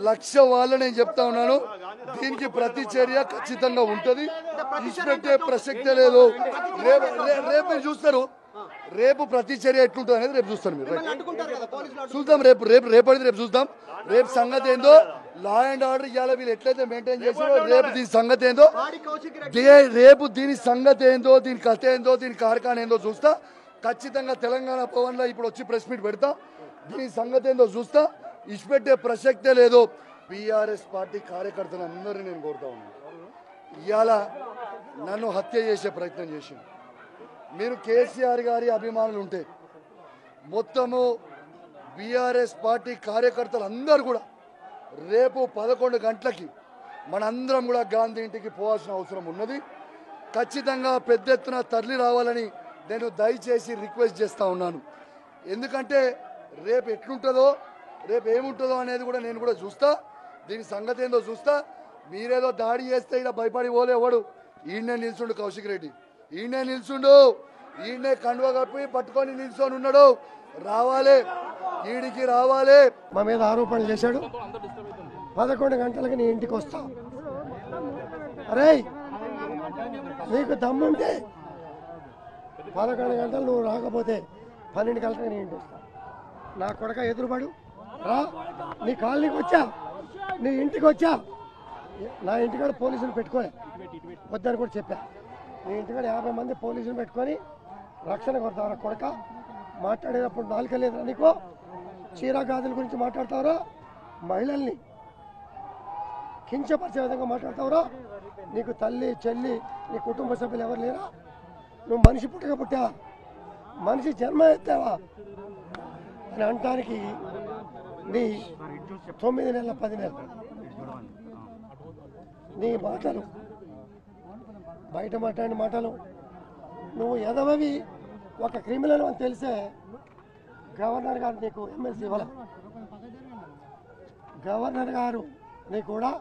లక్ష వాళ్ళ నేను చెప్తా ఉన్నాను. దీనికి ప్రతి చర్య ఖచ్చితంగా ఉంటది, ఇచ్చిపెట్టే ప్రసక్తే లేదు. రేపు మీరు చూస్తారు, రేపు ప్రతి చర్య ఎట్లుంటుంది అనేది రేపు చూస్తారు మీరు. చూద్దాం రేపటిది రేపు చూద్దాం. రేపు సంగతి ఏందో, లా అండ్ ఆర్డర్ ఇవాళ వీళ్ళు ఎట్లయితే మెయింటైన్ చేసారో రేపు దీని సంగతి ఏందో, రేపు దీని సంగతి ఏందో, దీని కథ ఏందో, దీని కార్ఖాన ఏందో చూస్తా. ఖచ్చితంగా తెలంగాణ భవన్లో ఇప్పుడు వచ్చి ప్రెస్ మీట్ పెడతా. దీని సంగతి ఏందో చూస్తా, ఇచ్చిపెట్టే ప్రసక్తే లేదు. బీఆర్ఎస్ పార్టీ కార్యకర్తలు అందరినీ నేను కోరుతా ఉన్నాను. ఇవాళ నన్ను హత్య చేసే ప్రయత్నం చేసింది. మీరు కేసీఆర్ గారి అభిమానులు ఉంటే మొత్తము బీఆర్ఎస్ పార్టీ కార్యకర్తలు అందరూ కూడా రేపు 11 గంటలకి మనందరం కూడా గాంధీ ఇంటికి పోవాల్సిన అవసరం ఉన్నది. ఖచ్చితంగా పెద్ద ఎత్తున తరలి రావాలని నేను దయచేసి రిక్వెస్ట్ చేస్తూ ఉన్నాను. ఎందుకంటే రేపు ఎట్లుంటుందో, రేపు ఏముంటుందో అనేది కూడా నేను కూడా చూస్తా. దీని సంగతి ఏందో చూస్తా. మీరేదో దాడి చేస్తే ఇలా భయపడి పోలే ఎవడు. ఈయనే నిల్చుండు కౌశిక్ రెడ్డి, ఈయనే నిల్చుండు, ఈయనే కండువ కప్పి పట్టుకొని నిల్చొని ఉన్నాడు. రావాలి, ఈడికి రావాలి. మా మీద ఆరోపణలు చేశాడు. 11 గంటలకి నీ ఇంటికి వస్తా. అరే నీకు దమ్ముంటే 11 గంటలు నువ్వు రాకపోతే 12 గంటలకు నీ ఇంటికి వస్తా. నా కొడక ఎదురుపడు రా, నీ కాలనీకి వచ్చా, నీ ఇంటికి వచ్చా. నా ఇంటికాడ పోలీసులు పెట్టుకోలే, వద్దని కూడా చెప్పా. నీ ఇంటికాడ 50 మంది పోలీసులు పెట్టుకొని రక్షణ కొడతారా కొడక. మాట్లాడేటప్పుడు నాలుక లేదురా నీకు? చీర గాజుల గురించి మాట్లాడతావురా? మహిళల్ని కించపరిచే విధంగా మాట్లాడతావురా? నీకు తల్లి చెల్లి నీ కుటుంబ సభ్యులు ఎవరు లేరా? నువ్వు మనిషి పుట్టగా మనిషి జన్మ ఎత్తావా అని అనటానికి నీ 9 నెలల 10 నెలలు నీ మాటలు, బయట మాట్లాడిన మాటలు, నువ్వు ఎదవవి ఒక క్రిమినల్ అని తెలిసే గవర్నర్ గారు నీకు ఎమ్మెల్సీ ఇవ్వాలి. గవర్నర్ గారు నీ కూడా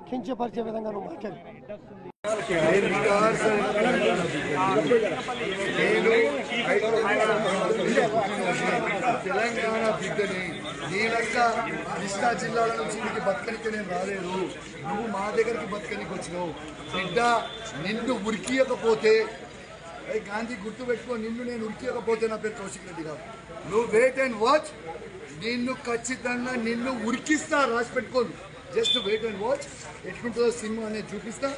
కించపరిచే విధంగా నువ్వు మాట్లాడు. తెలంగాణ బిడ్డని నీ లెక్క కృష్ణా జిల్లాల నుంచి నీకు బతకనికి నేను రాలేదు. నువ్వు మా దగ్గరికి బతకనికి వచ్చినావు బిడ్డ. నిన్ను ఉరికియకపోతే గాంధీ గుర్తు పెట్టుకో, నిన్ను నేను ఉరికియకపోతే నా పేరు కౌశిక్ రెడ్డి కాదు. నువ్వు వెయిట్ అండ్ వాచ్. నిన్ను ఖచ్చితంగా నిన్ను ఉరికిస్తా, రాసి పెట్టుకోను. Just wait and watch. ఎట్లుంటుందో సినిమా అనేది చూపిస్తా.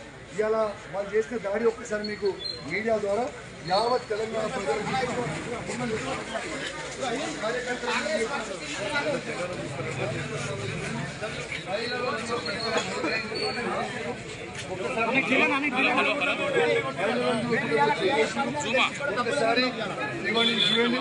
ఇలా వాళ్ళు చేసిన దాడి ఒక్కసారి మీకు మీడియా ద్వారా యావత్ తెలంగాణ ప్రజలకు ఒకసారి ఇవన్నీ చూడండి.